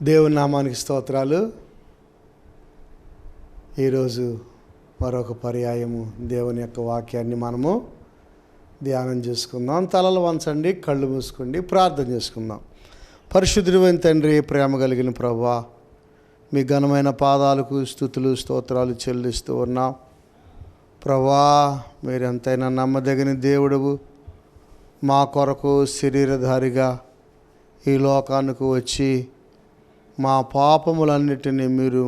దేవుని నామానికి స్తోత్రాలు. ఈరోజు మరొక పర్యాయము దేవుని యొక్క వాక్యాన్ని మనము ధ్యానం చేసుకుందాం. తలలు వంచండి, కళ్ళు మూసుకోండి, ప్రార్థన చేసుకుందాం. పరిశుద్ధుడైన తండ్రి, ప్రేమ కలిగిన ప్రభువా, మీ ఘనమైన పాదాలకు స్తుతులు స్తోత్రాలు చెల్లిస్తూ ఉన్నాం. ప్రభువా, మీరెంతైనా నమ్మదగిన దేవుడవు. మా కొరకు శరీరధారిగా ఈ లోకానికి వచ్చి మా పాపములన్నిటినీ మీరు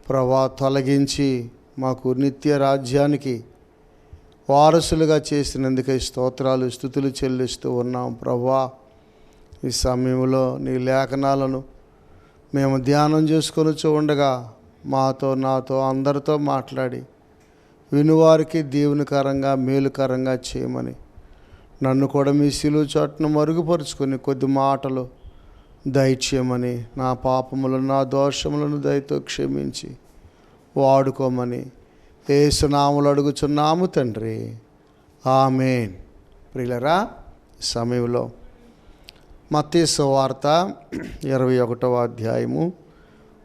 ప్రభువా తొలగించి మాకు నిత్య రాజ్యానికి వారసులుగా చేసినందుకే స్తోత్రాలు స్తుతులు చెల్లిస్తూ ఉన్నాం. ప్రభువా, ఈ సమయంలో నీ లేఖనాలను మేము ధ్యానం చేసుకొని ఉండగా మాతో నాతో అందరితో మాట్లాడి వినువారికి దీవెనకరంగా మేలుకరంగా చేయమని, నన్ను కూడా మీ శిలువ చాటును మరుగుపరుచుకొని కొద్ది మాటలు దయచేయమని, నా పాపములను నా దోషములను దయతో క్షమించి వాడుకోమని యేసు నామములో అడుగుచున్నాము తండ్రి, ఆమేన్. ప్రియులరా, సమయంలో మత్తయి సువార్త 21వ అధ్యాయము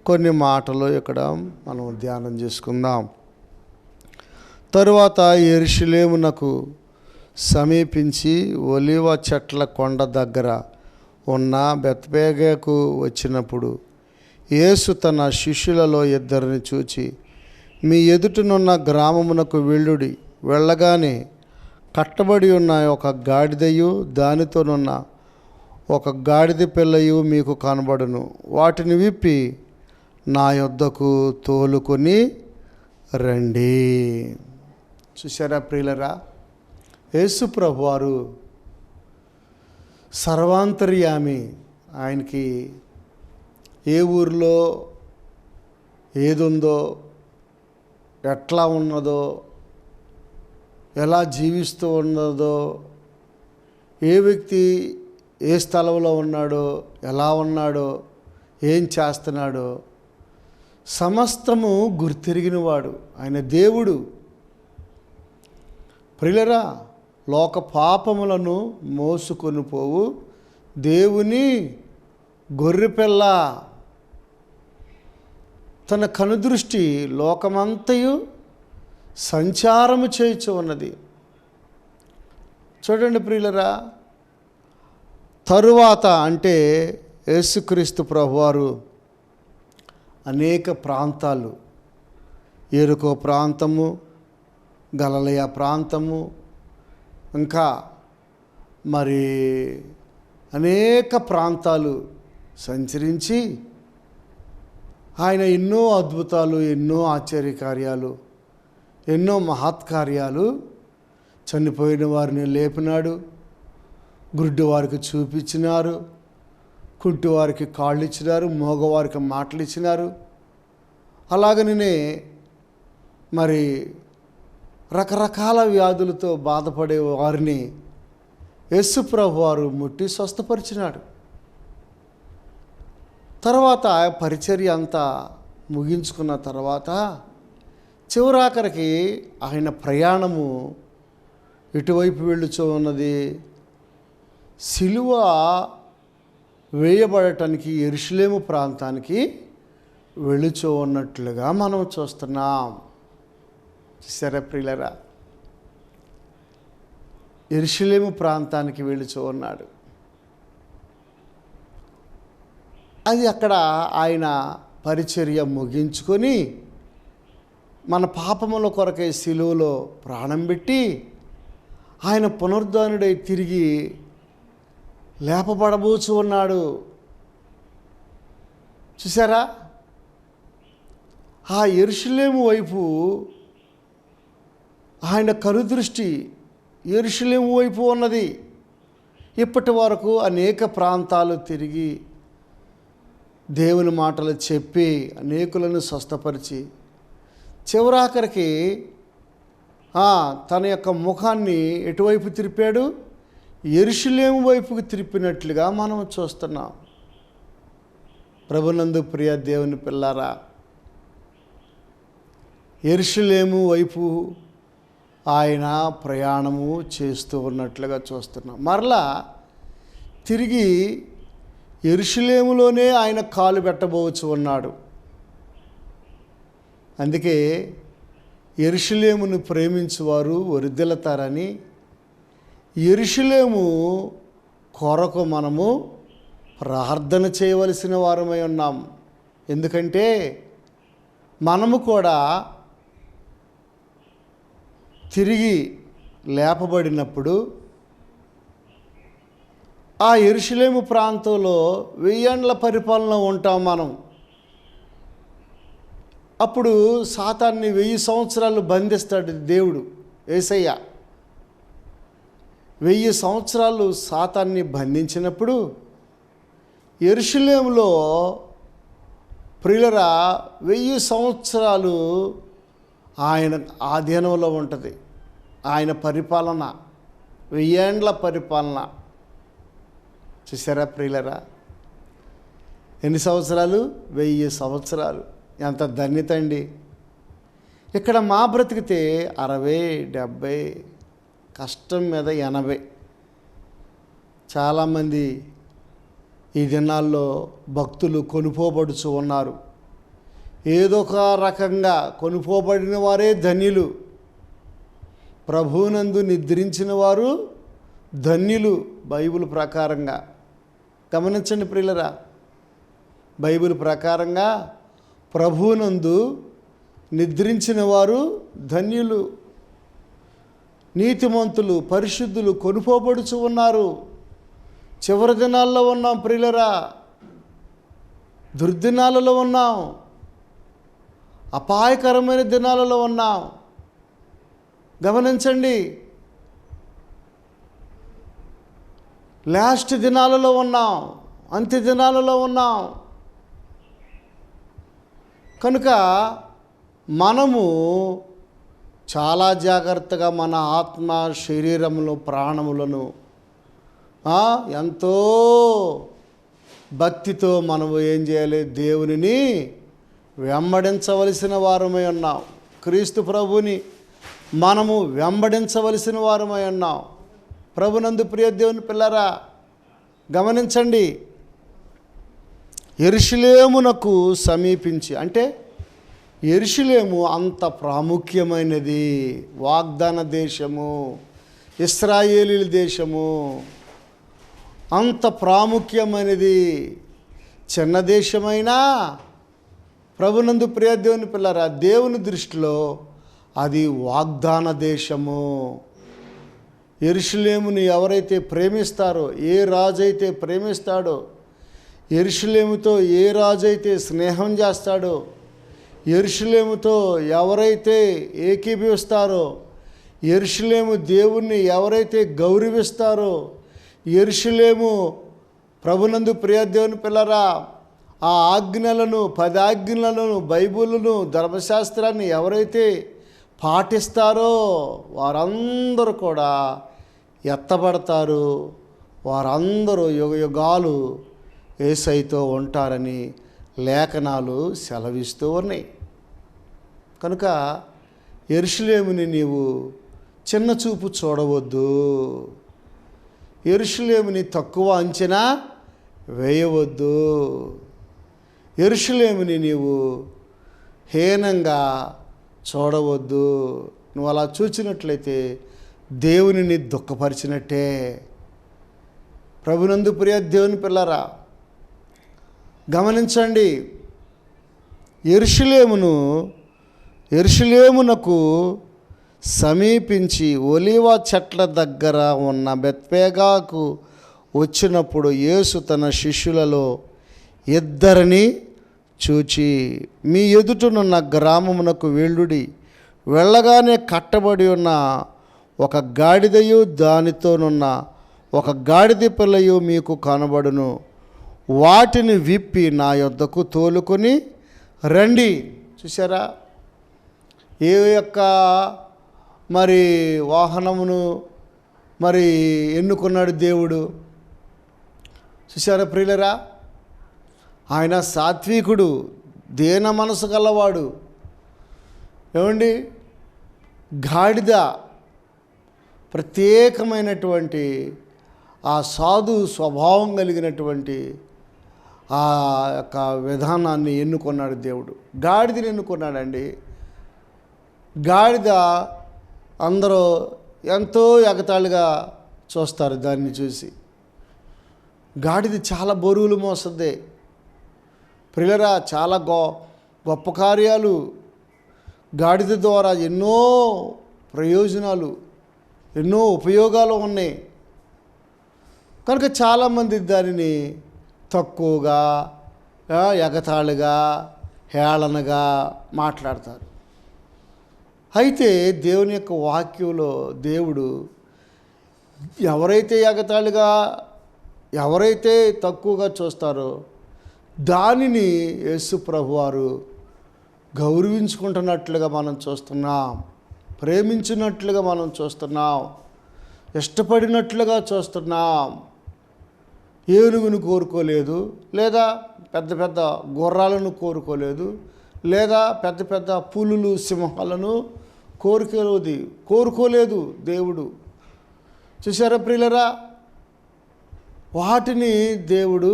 కొన్ని మాటలు ఇక్కడ మనం ధ్యానం చేసుకుందాం. తరువాత యెరూషలేమునకు సమీపించి ఒలీవ చెట్ల కొండ దగ్గర ఉన్న బెత్ఫగేకు వచ్చినప్పుడు యేసు తన శిష్యులలో ఇద్దరిని చూచి, మీ ఎదుటనున్న గ్రామమునకు వెళ్ళుడి. వెళ్ళగానే కట్టబడి ఉన్న ఒక గాడిదయు దానితోనున్న ఒక గాడిద పిల్లయు మీకు కనబడును. వాటిని విప్పి నా యొద్దకు తోలుకొని రండి. చూసారా ప్రియులరా, యేసు ప్రభువారు సర్వాంతర్యామి. ఆయనకి ఏ ఊరిలో ఏదుందో, ఎట్లా ఉన్నదో, ఎలా జీవిస్తూ ఉన్నదో, ఏ వ్యక్తి ఏ స్థలంలో ఉన్నాడో, ఎలా ఉన్నాడో, ఏం చేస్తున్నాడో సమస్తము గుర్తెరిగినవాడు ఆయన దేవుడు. ప్రియులరా, లోక పాపములను మోసుకొని పోవు దేవుని గొర్రెపిల్ల. తన కనుదృష్టి లోకమంతయు సంచారము చేయుచు ఉన్నది. చూడండి ప్రియులరా, తరువాత అంటే యేసుక్రీస్తు ప్రభువారు అనేక ప్రాంతాలు, యెరికో ప్రాంతము, గలిలయ ప్రాంతము, ఇంకా మరి అనేక ప్రాంతాలు సంచరించి ఆయన ఎన్నో అద్భుతాలు, ఎన్నో ఆశ్చర్యకార్యాలు, ఎన్నో మహత్కార్యాలు, చనిపోయిన వారిని లేపినాడు, గుడ్డి వారికి చూపించినారు, కుంటి వారికి కాళ్ళు ఇచ్చినారు, మోగవారికి మాటలు ఇచ్చినారు. అలాగనే మరి రకరకాల వ్యాధులతో బాధపడే వారిని యేసు ప్రభువారు ముట్టి స్వస్థపరిచినాడు. తర్వాత పరిచర్య అంతా ముగించుకున్న తర్వాత చివరాఖరికి ఆయన ప్రయాణము ఇటువైపు వెళ్ళుచూ ఉన్నది. సిలువ వేయబడటానికి యెరూషలేము ప్రాంతానికి వెళ్ళుచూ ఉన్నట్లుగా మనం చూస్తున్నాం. చూసారా ప్రియులరా, యెరూషలేము ప్రాంతానికి వెళ్ళుచూ ఉన్నాడు. అది అక్కడ ఆయన పరిచర్య ముగించుకొని మన పాపముల కొరకై సిలువలో ప్రాణం పెట్టి ఆయన పునరుద్ధానుడై తిరిగి లేపబడబోచు ఉన్నాడు. చూసారా, ఆ యెరూషలేము వైపు ఆయన కనుదృష్టి యెరూషలేము వైపు ఉన్నది. ఇప్పటి వరకు అనేక ప్రాంతాలు తిరిగి దేవుని మాటలు చెప్పి అనేకులను స్వస్థపరిచి చివరాఖరికి తన యొక్క ముఖాన్ని ఎటువైపు తిరిపాడు? యెరూషలేము వైపుకి తిరిపినట్లుగా మనం చూస్తున్నాం. ప్రభునందు ప్రియ దేవుని పిల్లారా, యెరూషలేము వైపు ఆయన ప్రయాణము చేస్తూ ఉన్నట్లుగా చూస్తున్నాం. మరలా తిరిగి యెరూషలేములోనే ఆయన కాలు పెట్టబోవచ్చు ఉన్నాడు. అందుకే యెరూషలేమును ప్రేమించువారు వర్ధిల్లుతారని యెరూషలేము కొరకు మనము ప్రార్థన చేయవలసిన వారమై ఉన్నాం. ఎందుకంటే మనము కూడా తిరిగి లేపబడినప్పుడు ఆ యెరూషలేము ప్రాంతంలో 1000 ఏండ్ల పరిపాలన ఉంటాం మనం. అప్పుడు సాతాన్ని 1000 సంవత్సరాలు బంధిస్తాడు దేవుడు, యేసయ్య. 1000 సంవత్సరాలు సాతాన్ని బంధించినప్పుడు యెరూషలేములో ప్రియులరా 1000 సంవత్సరాలు ఆయన ఆధీనంలో ఉంటుంది. ఆయన పరిపాలన 1000 ఏండ్ల పరిపాలన. చూసారా ప్రియులరా, ఎన్ని సంవత్సరాలు? 1000 సంవత్సరాలు. ఎంత ధన్యత అండి. ఇక్కడ మా బ్రతికితే 60, 70, కష్టం మీద 80. చాలామంది ఈ దినాల్లో భక్తులు కొనుపోబడుచు ఉన్నారు. ఏదో ఒక రకంగా కొనుపోబడిన వారే ధన్యులు. ప్రభువునందు నిద్రించిన వారు ధన్యులు. బైబిల్ ప్రకారంగా గమనించండి ప్రియులరా, బైబిల్ ప్రకారంగా ప్రభువునందు నిద్రించిన వారు ధన్యులు. నీతిమంతులు, పరిశుద్ధులు కొనుపోబడుచు ఉన్నారు. చివరి దినాల్లో ఉన్నాం ప్రియులరా, దుర్దినాలలో ఉన్నాం, అపాయకరమైన దినాలలో ఉన్నాం. గమనించండి, లాస్ట్ దినాలలో ఉన్నాం, అంత్య దినాలలో ఉన్నాం. కనుక మనము చాలా జాగ్రత్తగా మన ఆత్మ, శరీరములు, ప్రాణములను ఎంతో భక్తితో మనము ఏం చేయాలి? దేవునిని వెంబడించవలసిన వారమై ఉన్నాం. క్రీస్తు ప్రభుని మనము వెంబడించవలసిన వారమై ఉన్నాం. ప్రభునందు ప్రియ దేవుని పిల్లరా, గమనించండి, యెరూషలేమునకు సమీపించి, అంటే యెరూషలేము అంత ప్రాముఖ్యమైనది. వాగ్దాన దేశము, ఇశ్రాయేలీల దేశము అంత ప్రాముఖ్యమైనది. చిన్న దేశమైనా ప్రభునందు ప్రియ దేవుని పిల్లరా, దేవుని దృష్టిలో అది వాగ్దాన దేశము. యెరూషలేముని ఎవరైతే ప్రేమిస్తారో, ఏ రాజు అయితే ప్రేమిస్తాడో, యెరూషలేముతో ఏ రాజు అయితే స్నేహం చేస్తాడో, యెరూషలేముతో ఎవరైతే ఏకీభవిస్తారో, యెరూషలేము దేవుణ్ణి ఎవరైతే గౌరవిస్తారో, యెరూషలేము ప్రభునందు ప్రియ దేవుని పిల్లరా ఆ ఆజ్ఞలను, 10 ఆజ్ఞలను, బైబిలును, ధర్మశాస్త్రాన్ని ఎవరైతే పాటిస్తారో వారందరూ కూడా ఎత్తబడతారు. వారందరూ యుగయుగాలు యేసయ్యతో ఉంటారని లేఖనాలు సెలవిస్తూ ఉన్నాయి. కనుక యెరూషలేముని నీవు చిన్న చూపు చూడవద్దు. యెరూషలేముని తక్కువ అంచనా వేయవద్దు. యెరూషలేముని నీవు హీనంగా చూడవద్దు. నువ్వు అలా చూచినట్లయితే దేవునిని దుఃఖపరిచినట్టే. ప్రభునందు ప్రియ దేవుని పిల్లరా, గమనించండి, యెరూషలేమునకు సమీపించి ఒలీవ చెట్ల దగ్గర ఉన్న బెత్పేగాకు వచ్చినప్పుడు యేసు తన శిష్యులలో 2 చూచి, మీ ఎదుటనున్న గ్రామమునకు వెళ్ళుడి. వెళ్ళగానే కట్టబడి ఉన్న ఒక గాడిదయు దానితోనున్న ఒక గాడిద పిల్లయు మీకు కనబడును. వాటిని విప్పి నా యొద్దకు తోలుకొని రండి. చూసారా, ఏ యొక్క మరి వాహనమును మరి ఎన్నుకున్నాడు దేవుడు? చూసారా ప్రియులరా, ఆయన సాత్వికుడు, దీన మనసు గలవాడు. ఏమండి, గాడిద ప్రత్యేకమైనటువంటి ఆ సాధు స్వభావం కలిగినటువంటి ఆ యొక్క విధానాన్ని ఎన్నుకున్నాడు దేవుడు. గాడిదని ఎన్నుకున్నాడండి. గాడిద అందరూ ఎంతో ఎగతాళిగా చూస్తారు దాన్ని చూసి. గాడిద చాలా బరువులు మోస్తుంది. ప్రియులరా, చాలా గొప్ప కార్యాలు గాడిద ద్వారా ఎన్నో ప్రయోజనాలు, ఎన్నో ఉపయోగాలు ఉన్నాయి. కనుక చాలామంది దానిని తక్కువగా, ఎగతాళిగా, హేళనగా మాట్లాడతారు. అయితే దేవుని యొక్క వాక్యంలో దేవుడు ఎవరైతే ఎగతాళిగా, ఎవరైతే తక్కువగా చూస్తారో దానిని యేసు ప్రభువారు గౌరవించుకుంటున్నట్లుగా మనం చూస్తున్నాం, ప్రేమించినట్లుగా మనం చూస్తున్నాం, ఇష్టపడినట్లుగా చూస్తున్నాం. ఏనుగును కోరుకోలేదు, లేదా పెద్ద పెద్ద గుర్రాలను కోరుకోలేదు, లేదా పెద్ద పెద్ద పులులు, సింహాలను కోరుకోలేదు దేవుడు. చూసారా ప్రియులరా, వాటిని దేవుడు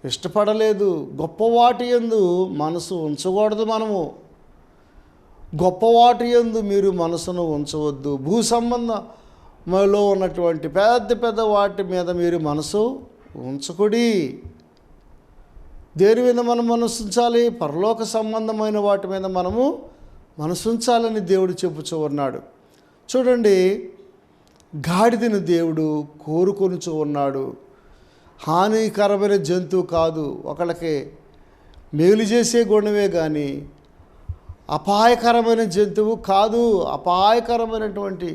ఇష్టపడలేదు. గొప్పవాటి యందు మనసు ఉంచకూడదు. మనము గొప్పవాటి యందు మీరు మనసును ఉంచవద్దు. భూ సంబంధంలో ఉన్నటువంటి పెద్ద పెద్ద వాటి మీద మీరు మనసు ఉంచకుడి. దేని మీద మనం మనసు ఉంచాలి? పరలోక సంబంధమైన వాటి మీద మనము మనసు ఉంచాలని దేవుడు చెప్పుచూ ఉన్నాడు. చూడండి, గాడిదను దేవుడు కోరుకొనుచూ ఉన్నాడు. హానికరమైన జంతువు కాదు, ఒకళ్ళకి మేలు చేసే గుణమే కానీ అపాయకరమైన జంతువు కాదు. అపాయకరమైనటువంటి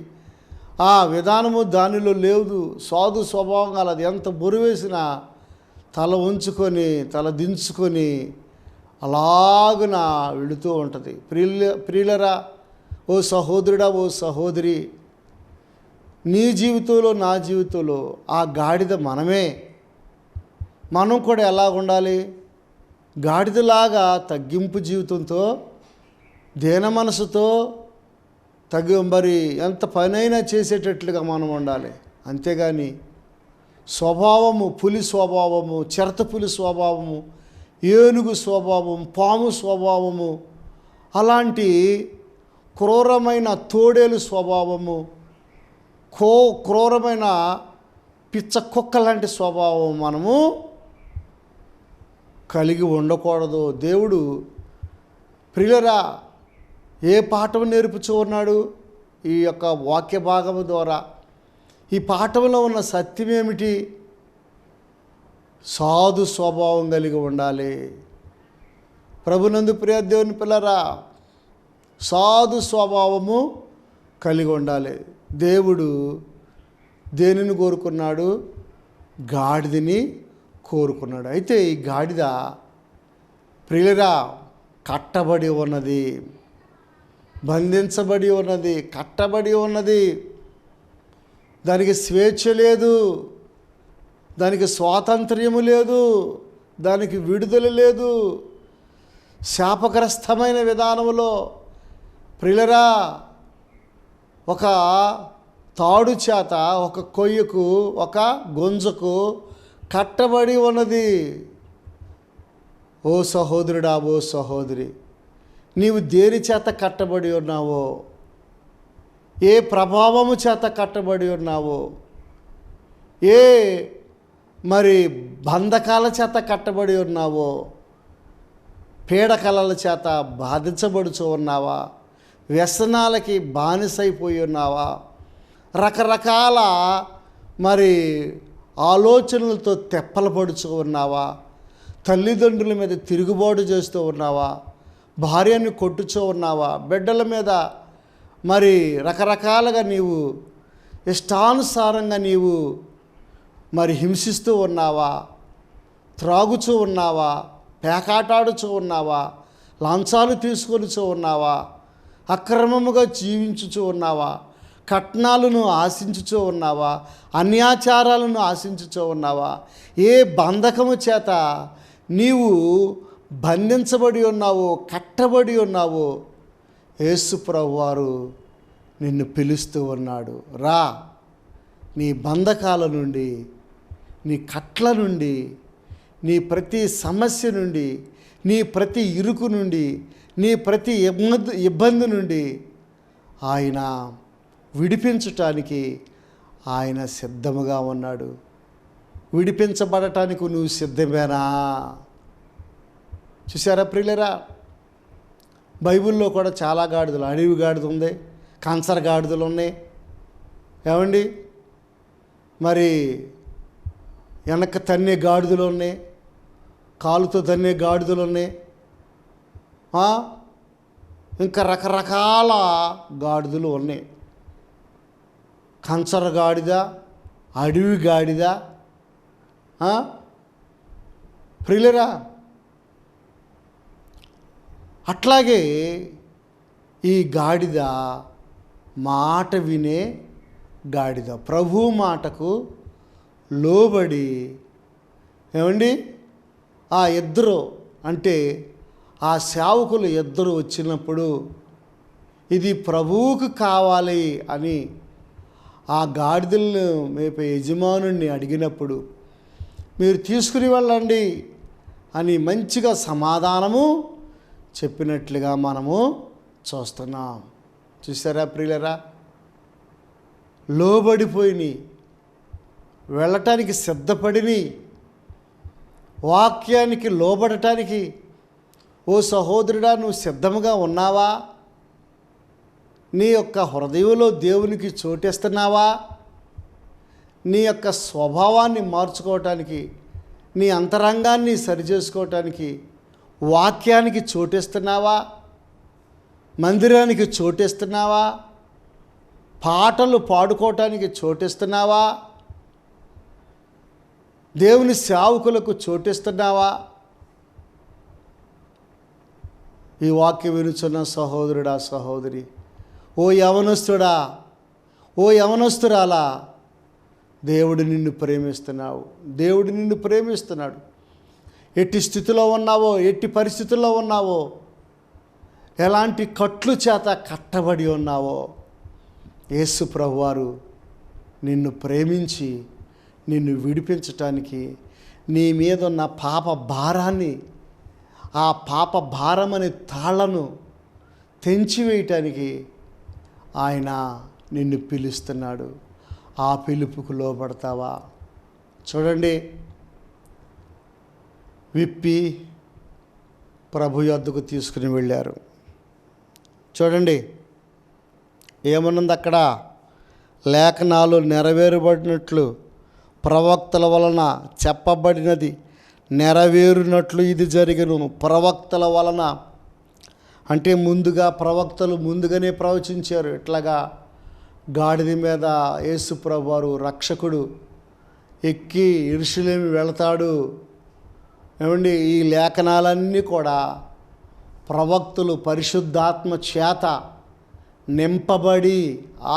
ఆ విధానము దానిలో లేదు. సాధు స్వభావం అది ఎంత బురువేసినా తల ఉంచుకొని, తల దించుకొని అలాగున వెళుతూ ఉంటుంది. ప్రియులరా, ఓ సహోదరుడా, ఓ సహోదరి, నీ జీవితంలో, నా జీవితంలో ఆ గాడిద మనమే. మనం కూడా ఎలా ఉండాలి? గాడిదలాగా తగ్గింపు జీవితంతో, దీన మనసుతో మరి ఎంత పనైనా చేసేటట్లుగా మనం ఉండాలి. అంతేగాని స్వభావము, పులి స్వభావము, చిరత పులి స్వభావము, ఏనుగు స్వభావం, పాము స్వభావము, అలాంటి క్రూరమైన తోడేలు స్వభావము, క్రూరమైన పిచ్చ కుక్క లాంటి స్వభావం మనము కలిగి ఉండకూడదు. దేవుడు ప్రియులరా ఏ పాఠం నేర్పుచూ ఉన్నాడు? ఈ యొక్క వాక్య భాగము ద్వారా ఈ పాఠంలో ఉన్న సత్యం ఏమిటి? సాధు స్వభావం కలిగి ఉండాలి. ప్రభునందు ప్రియ దేవుని పిల్లరా, సాధు స్వభావము కలిగి ఉండాలి. దేవుడు దేనిని కోరుకున్నాడు? గాడిదని కోరుకున్నాడు. అయితే ఈ గాడిద ప్రియులరా కట్టబడి ఉన్నది, బంధించబడి ఉన్నది, కట్టబడి ఉన్నది. దానికి స్వేచ్ఛ లేదు, దానికి స్వాతంత్ర్యము లేదు, దానికి విడుదల లేదు. శాపగ్రస్తమైన విధానంలో ప్రియులరా ఒక తాడు చేత, ఒక కొయ్యకు, ఒక గొంజకు కట్టబడి ఉన్నది. ఓ సహోదరుడా, ఓ సహోదరి, నీవు దేని చేత కట్టబడి ఉన్నావో, ఏ ప్రభావము చేత కట్టబడి ఉన్నావో, ఏ మరి బంధకాల చేత కట్టబడి ఉన్నావో, పీడకలల చేత బాధించబడుచు ఉన్నావా, వ్యసనాలకి బానిసైపోయి ఉన్నావా, రకరకాల మరి ఆలోచనలతో తెప్పలపడుచు ఉన్నావా, తల్లిదండ్రుల మీద తిరుగుబాటు చేస్తూ ఉన్నావా, భార్యని కొట్టుచూ ఉన్నావా, బిడ్డల మీద మరి రకరకాలుగా నీవు ఇష్టానుసారంగా నీవు మరి హింసిస్తూ ఉన్నావా, త్రాగుచూ ఉన్నావా, పేకాటాడుచూ ఉన్నావా, లంచాలు తీసుకొనిచూ ఉన్నావా, అక్రమముగా జీవించుచూ ఉన్నావా, కట్నాలను ఆశించుచూ ఉన్నావా, అన్యాచారాలను ఆశించుచూ ఉన్నావా, ఏ బంధకము చేత నీవు బంధించబడి ఉన్నావో, కట్టబడి ఉన్నావో, యేసు ప్రభువారు నిన్ను పిలుస్తూ ఉన్నాడు. రా, నీ బంధకాల నుండి, నీ కట్ల నుండి, నీ ప్రతి సమస్య నుండి, నీ ప్రతి ఇరుకు నుండి, నీ ప్రతి ఇబ్బంది నుండి ఆయన విడిపించటానికి ఆయన సిద్ధముగా ఉన్నాడు. విడిపించబడటానికి నువ్వు సిద్ధమేనా? చూసారా ప్రియులరా, బైబిల్లో కూడా చాలా గాడిదలు, అడవి గాడిద ఉంది, కాన్సర్ గాడిదలు ఉన్నాయి. ఏమండి, మరి వెనక తన్నే గాడిదలు ఉన్నాయి, కాలుతో తన్నే గాడిదలు ఉన్నాయి, ఇంకా రకరకాల గాడిదలు ఉన్నాయి. కంచర గాడిద, అడవి గాడిద. ప్రియులరా, అట్లాగే ఈ గాడిద మాట వినే గాడిద, ప్రభు మాటకు లోబడి, ఏమండి, ఆ ఇద్దరు అంటే ఆ సేవకులు ఇద్దరు వచ్చినప్పుడు ఇది ప్రభువుకు కావాలి అని ఆ గాడిదలను మేపే యజమానుడిని అడిగినప్పుడు మీరు తీసుకుని వెళ్ళండి అని మంచిగా సమాధానము చెప్పినట్లుగా మనము చూస్తున్నాం. చూసారా ప్రియులరా, లోబడిపోయినాయి, వెళ్ళటానికి సిద్ధపడిని, వాక్యానికి లోబడటానికి. ఓ సహోదరుడా, నువ్వు సిద్ధముగా ఉన్నావా? నీ యొక్క హృదయంలో దేవునికి చోటిస్తున్నావా? నీ యొక్క స్వభావాన్ని మార్చుకోవటానికి, నీ అంతరంగాన్ని సరిచేసుకోవటానికి వాక్యానికి చోటిస్తున్నావా? మందిరానికి చోటిస్తున్నావా? పాటలు పాడుకోవటానికి చోటిస్తున్నావా? దేవుని సేవకులకు చోటిస్తున్నావా? ఈ వాక్యం వినుచున్న సహోదరుడా, సహోదరి, ఓ యవనస్తుడా, ఓ యవనస్తురాలా, దేవుడు నిన్ను ప్రేమిస్తున్నావు. దేవుడు నిన్ను ప్రేమిస్తున్నాడు. ఎట్టి స్థితిలో ఉన్నావో, ఎట్టి పరిస్థితుల్లో ఉన్నావో, ఎలాంటి కట్లు చేత కట్టబడి ఉన్నావో, యేసు ప్రభువారు నిన్ను ప్రేమించి నిన్ను విడిపించటానికి, నీ మీద ఉన్న పాప భారాన్ని, ఆ పాప భారం అనే తాళ్లను తెంచివేయటానికి ఆయన నిన్ను పిలుస్తున్నాడు. ఆ పిలుపుకు లోబడతావా? చూడండి, విప్పి ప్రభు యొద్దకు తీసుకుని వెళ్ళారు. చూడండి ఏమనుంది అక్కడ, లేఖనాలు నెరవేరబడినట్లు ప్రవక్తల వలన చెప్పబడినది నెరవేరునట్లు ఇది జరిగను. ప్రవక్తల వలన అంటే ముందుగా ప్రవక్తలు ముందుగానే ప్రవచించారు. ఇట్లాగా గాడిద మీద యేసు ప్రభువారు రక్షకుడు ఎక్కి యెరూషలేము వెళతాడు. ఏమండి, ఈ లేఖనాలన్నీ కూడా ప్రవక్తలు పరిశుద్ధాత్మ చేత నింపబడి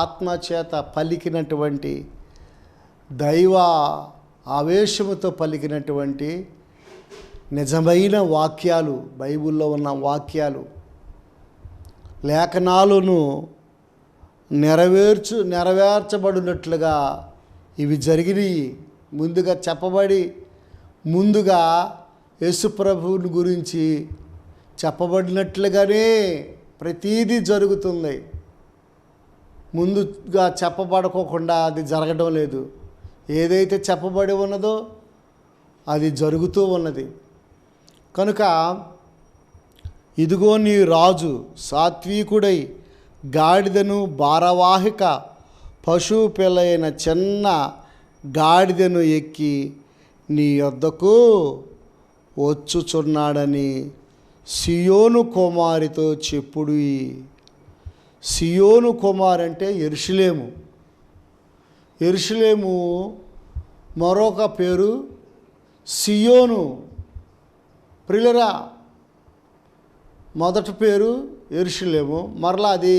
ఆత్మ చేత పలికినటువంటి, దైవ ఆవేశముతో పలికినటువంటి నిజమైన వాక్యాలు, బైబిల్లో ఉన్న వాక్యాలు, లేఖనాలను నెరవేర్చబడినట్లుగా ఇవి జరిగినాయి. ముందుగా చెప్పబడి, ముందుగా యేసుప్రభువుని గురించి చెప్పబడినట్లుగానే ప్రతీదీ జరుగుతుంది. ముందుగా చెప్పబడకోకుండా అది జరగడం లేదు. ఏదైతే చెప్పబడి ఉన్నదో అది జరుగుతూ ఉన్నది. కనుక ఇదిగో నీ రాజు సాత్వికుడై గాడిదను భారవాహిక పశువు పిల్లైన చిన్న గాడిదను ఎక్కి నీ యొద్దకు వచ్చుచున్నాడని సియోను కుమారితో చెప్పుడు. సియోను కుమారి అంటే యెరూషలేము. యెరూషలేము మరొక పేరు సియోను. ప్రియులరా, మొదటి పేరు యెరూషలేము, మరలా అది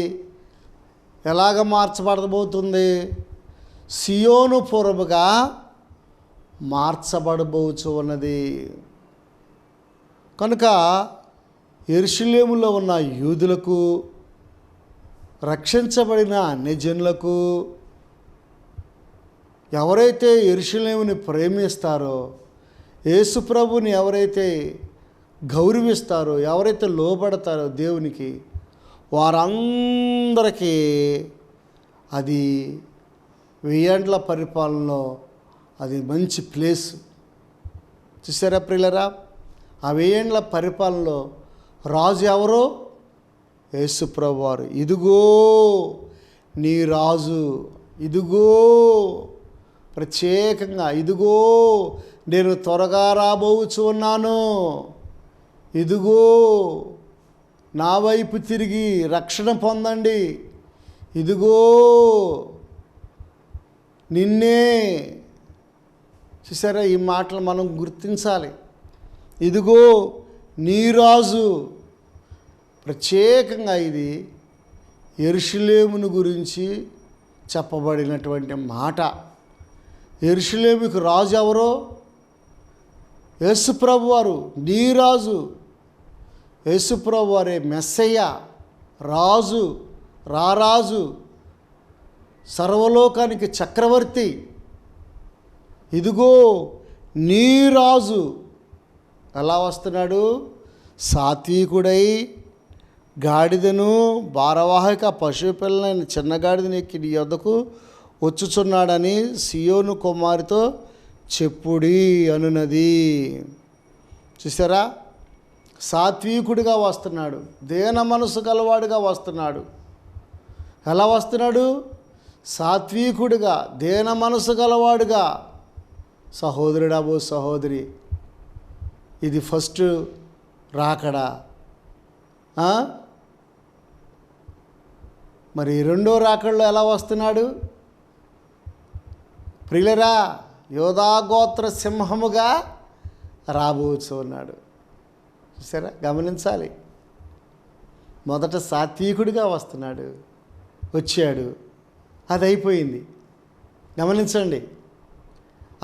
ఎలాగ మార్చబడబోతుంది? సియోను పురముగా మార్చబడబోచు ఉన్నది. కనుక యెరూషలేములో ఉన్న యూదులకు, రక్షించబడిన అన్యజనులకు, ఎవరైతే యెరూషలేముని ప్రేమిస్తారో, యేసు ప్రభుని ఎవరైతే గౌరవిస్తారో, ఎవరైతే లోబడతారో దేవునికి, వారందరికీ అది వెయ్యేండ్ల పరిపాలనలో అది మంచి ప్లేస్. చూసారా ప్రియులరా, ఆ వెయ్యేండ్ల పరిపాలనలో రాజు ఎవరో? యేసు ప్రభువారు. ఇదిగో నీ రాజు, ఇదిగో ప్రత్యేకంగా, ఇదిగో నేను త్వరగా రాబోచు ఉన్నాను, ఇదిగో నా వైపు తిరిగి రక్షణ పొందండి, ఇదిగో నిన్నే. చూసారా, ఈ మాటలు మనం గుర్తించాలి. ఇదిగో నీ రాజు. ప్రత్యేకంగా ఇది యెరూషలేమును గురించి చెప్పబడినటువంటి మాట. యెరూషలేముకు రాజు ఎవరో? యేసు ప్రభువారు. నీ రాజు యేసు ప్రభువారే మెస్సయ్య, రాజు, రారాజు, సర్వలోకానికి చక్రవర్తి. ఇదిగో నీ రాజు ఎలా వస్తున్నాడు? సాత్వికుడై గాడిదను భారవాహిక పశువు పిల్లలైన చిన్న గాడిదని ఎక్కి నీ యొద్దకు వచ్చుచున్నాడని సియోను కుమారితో చెప్పుడి అనున్నది. చూసారా, సాత్వికుడిగా వస్తున్నాడు, దేన మనసు గలవాడుగా వస్తున్నాడు. ఎలా వస్తున్నాడు? సాత్వికుడిగా, దేన మనసు గలవాడుగా. సహోదరుడా, ఓ సహోదరి, ఇది ఫస్ట్ రాకడా. మరి రెండో రాకడలో ఎలా వస్తున్నాడు? ప్రియులరా, యోధాగోత్ర సింహముగా రాబోచు ఉన్నాడు. చూసారా, గమనించాలి. మొదట సాత్వికుడిగా వస్తున్నాడు, వచ్చాడు, అది అయిపోయింది. గమనించండి,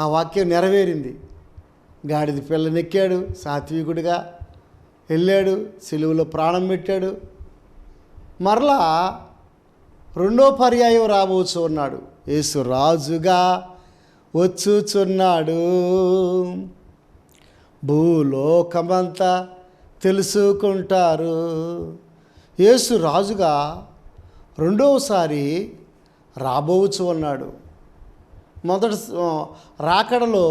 ఆ వాక్యం నెరవేరింది. గాడిద పిల్లనెక్కాడు, సాత్వికుడిగా వెళ్ళాడు, సిలువలో ప్రాణం పెట్టాడు. మరలా రెండో పర్యాయం రాబోచు ఉన్నాడు. యేసు రాజుగా వచ్చుచున్నాడు, భూలోకమంతా తెలుసుకుంటారు. యేసు రాజుగా రెండవసారి రాబోచు ఉన్నాడు. మొదటి రాకడలో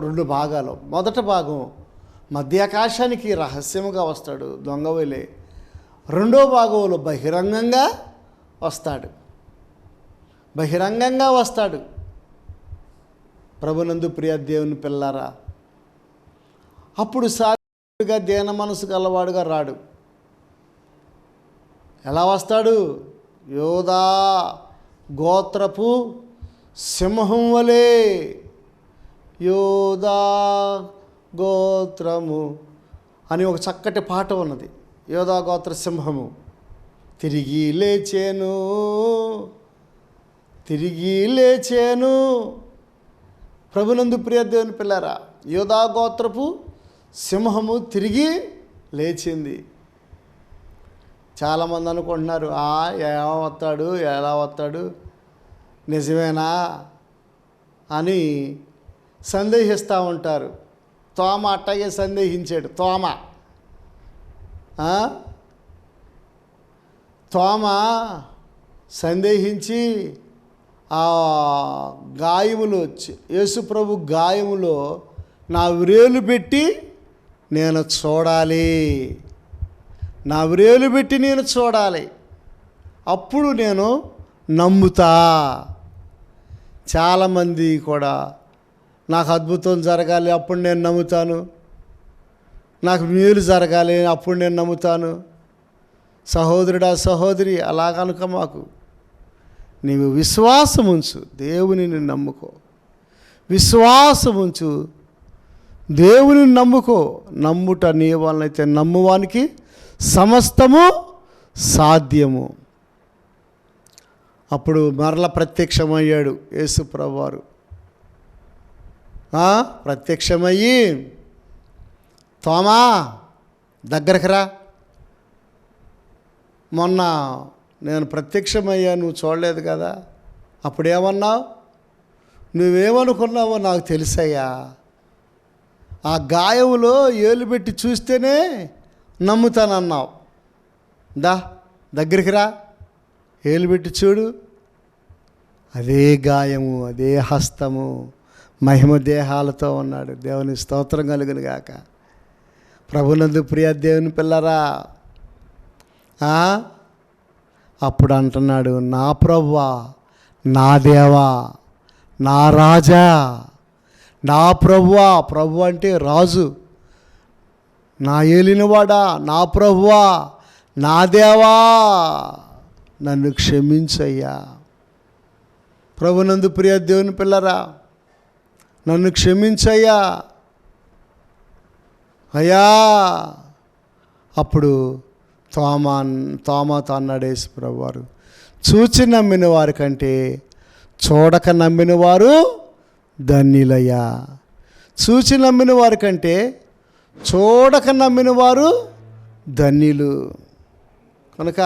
రెండు భాగాలు. మొదటి భాగం మధ్యాకాశానికి రహస్యముగా వస్తాడు, దొంగవలే. రెండో భాగంలో బహిరంగంగా వస్తాడు, బహిరంగంగా వస్తాడు. ప్రభునందు ప్రియ దేవుని పిల్లారా, అప్పుడు సాత్వికుడిగా దేన మనసు గలవాడుగా రాడు. ఎలా వస్తాడు? యోధా గోత్రపు సింహం వలె. యోధా గోత్రము అని ఒక చక్కటి పాట ఉన్నది. యోధా గోత్ర సింహము తిరిగి లేచేను, తిరిగి లేచేను. ప్రభునందు ప్రియ దేవుని పిల్లారా, యోధా గోత్రపు సింహము తిరిగి లేచింది. చాలామంది అనుకుంటున్నారు, ఎలా వస్తాడు, ఎలా వస్తాడు, నిజమేనా అని సందేహిస్తూ ఉంటారు. తోమ అట్టాగే సందేహించాడు. తోమ సందేహించి ఆ గాయములో, యేసుప్రభు గాయములో నా వ్రేలు పెట్టి నేను చూడాలి, నా వ్రేలు పెట్టి నేను చూడాలి, అప్పుడు నేను నమ్ముతా. చాలామంది కూడా నాకు అద్భుతం జరగాలి అప్పుడు నేను నమ్ముతాను, నాకు మేలు జరగాలి అప్పుడు నేను నమ్ముతాను. సహోదరుడా, సహోదరి, అలాగనుక మాకు. నీవు విశ్వాసం ఉంచు, దేవునిని నమ్ముకో. విశ్వాసం ఉంచు, దేవుని నమ్ముకో. నమ్ముట నీ వలనైతే నమ్మువానికి సమస్తము సాధ్యము. అప్పుడు మరల ప్రత్యక్షమయ్యాడు యేసు ప్రభువారు. ప్రత్యక్షమయ్యి, తోమా దగ్గరకు రా, మొన్న నేను ప్రత్యక్షమయ్యా, నువ్వు చూడలేదు కదా, అప్పుడేమన్నావు? నువ్వేమనుకున్నావో నాకు తెలుసయ్యా, ఆ గాయములో ఏలు పెట్టి చూస్తేనే నమ్ముతానన్నావు. దగ్గరికి రా, ఏలు పెట్టి చూడు. అదే గాయము, అదే హస్తము, మహిమ దేహాలతో ఉన్నాడు. దేవుని స్తోత్రం కలుగును గాక. ప్రభునందు ప్రియ దేవుని పిల్లరా, అప్పుడు అంటున్నాడు, నా ప్రభువా, నా దేవా, నా రాజా, నా ప్రభువా. ప్రభు అంటే రాజు. నా ఏలినవాడా, నా ప్రభువా, నా దేవా, నన్ను క్షమించయ్యా. ప్రభునందు ప్రియ దేవుని పిల్లరా, నన్ను క్షమించయ్యా అయ్యా. అప్పుడు తోమాతో అన్నాడు యేసు ప్రభువారు, చూచి నమ్మిన వారి కంటే చూడక నమ్మిన వారు ధన్యులయ్యా. చూచి నమ్మిన వారి కంటే చూడక నమ్మిన వారు ధన్యులు. కనుక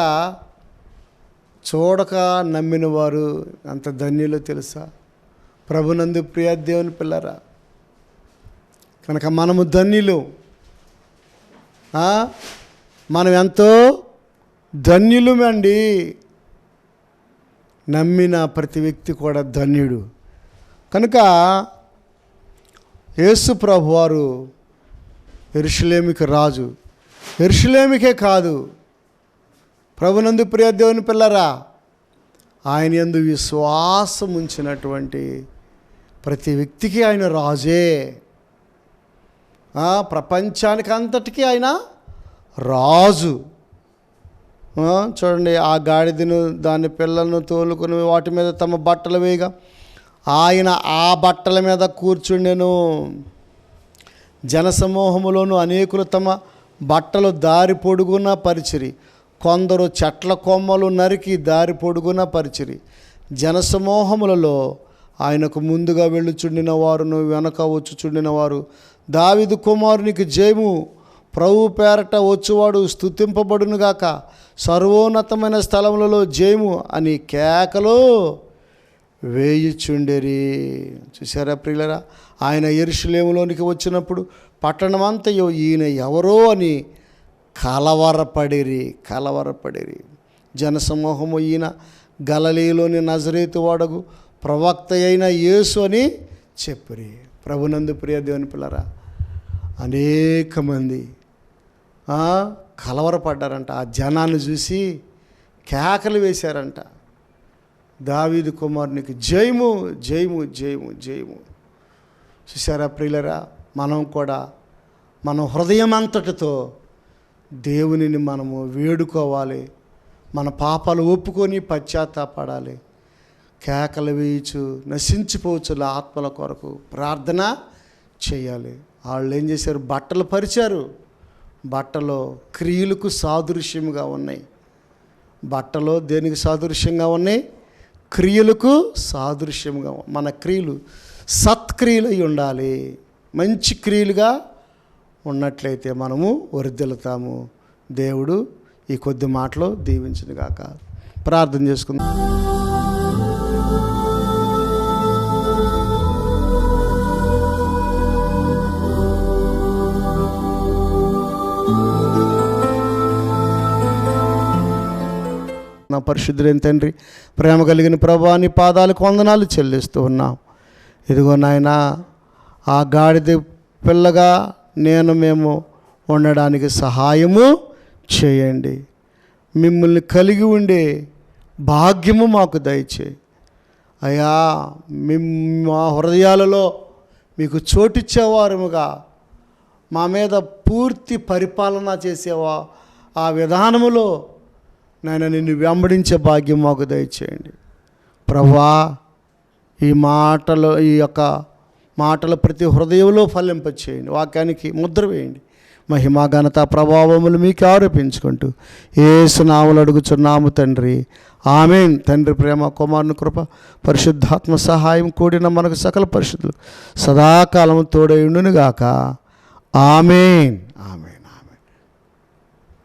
చూడక నమ్మిన వారు అంత ధన్యులు తెలుసా? ప్రభునందు ప్రియ దేవుని పిల్లరా, కనుక మనము ధన్యులు. మనం ఎంతో ధన్యులమండి. నమ్మిన ప్రతి వ్యక్తి కూడా ధన్యుడు. కనుక యేసు ప్రభువారు యెరూషలేముకి రాజు. యెరూషలేముకే కాదు, ప్రభునందు ప్రియ దేవుని పిల్లరా, ఆయన యందు విశ్వాసం ఉంచినటువంటి ప్రతి వ్యక్తికి ఆయన రాజే. ప్రపంచానికి అంతటికీ ఆయన రాజు. చూడండి, ఆ గాడిదను దాని పిల్లలను తోలుకొని వాటి మీద తమ బట్టలు వేయగా ఆయన ఆ బట్టల మీద కూర్చుండెను. జనసమూహములోను అనేకులు తమ బట్టలు దారి పొడుగున పరిచిరి. కొందరు చెట్ల కొమ్మలు నరికి దారి పొడుగున పరిచిరి. జనసమూహములలో ఆయనకు ముందుగా వెళ్ళుచుండిన వారును వెనక వచ్చుచుండిన వారు, దావీదు కుమారునికి జయము, ప్రభు పేరట వచ్చువాడు స్తుతింపబడునుగాక, సర్వోన్నతమైన స్థలములలో జయము అని కేకలు వేయుచుండెరి. చూసారా ప్రియులరా, ఆయన యెరూషలేములోనికి వచ్చినప్పుడు పట్టణమంతయు ఈయన ఎవరో అని కలవరపడిరి. జనసమూహము ఈయన గలిలయలోని నజరేతు వాడగు ప్రవక్త అయిన యేసు అని చెప్పిరి. ప్రభునందు ప్రియ దేవుని పిల్లరా, అనేక మంది కలవరపడ్డారంట. ఆ జనాన్ని చూసి కేకలు వేశారంట, దావీదు కుమారునికి జయము, జయము, జయము, జయము. చూసారా ప్రియులరా, మనం కూడా మన హృదయం అంతటితో దేవునిని మనము వేడుకోవాలి. మన పాపాలు ఒప్పుకొని పశ్చాత్తాపడాలి. కేకలు వేయచ్చు నశించిపోవచ్చుల ఆత్మల కొరకు ప్రార్థన చేయాలి. వాళ్ళు ఏం చేశారు? బట్టలు పరిచారు. బట్టలో క్రియలకు సాదృశ్యంగా ఉన్నాయి. బట్టలో దేనికి సాదృశ్యంగా ఉన్నాయి? క్రియలకు సాదృశ్యంగా. మన క్రియలు సత్క్రియలు అయి ఉండాలి. మంచి క్రియలుగా ఉన్నట్లయితే మనము వర్ధిల్లుతాము. దేవుడు ఈ కొద్ది మాటలో దీవించునుగాక. ప్రార్థన చేసుకుందాం. నా పరిశుద్ధులైన తండ్రి, ప్రేమ కలిగిన ప్రభువా, నీ పాదాలకు వందనాలు చెల్లిస్తూ ఉన్నాం. ఇదిగో నాయన, ఆ గాడిద పిల్లగా మేము ఉండడానికి సహాయము చేయండి. మిమ్మల్ని కలిగి ఉండే భాగ్యము మాకు దయచేయి అయ్యా. మా హృదయాలలో మీకు చోటిచ్చేవారముగా మా మీద పూర్తి పరిపాలన చేసేవా ఆ విధానములో నాయన నిన్ను వెంబడించే భాగ్యం మాకు దయచేయండి ప్రభువా. ఈ యొక్క మాటలు ప్రతి హృదయంలో ఫలింపచేయండి. వాక్యానికి ముద్ర వేయండి. మహిమా ఘనత ప్రభావములు మీకు ఆరోపించుకుంటూ యేసు నామములో అడుగుచున్నాము తండ్రి, ఆమేన్. తండ్రి ప్రేమ, కుమారుని కృప, పరిశుద్ధాత్మ సహాయం కూడిన మనకు సకల పరిశుద్ధులు సదాకాలము తోడై ఉండునుగాక. ఆమేన్, ఆమేన్.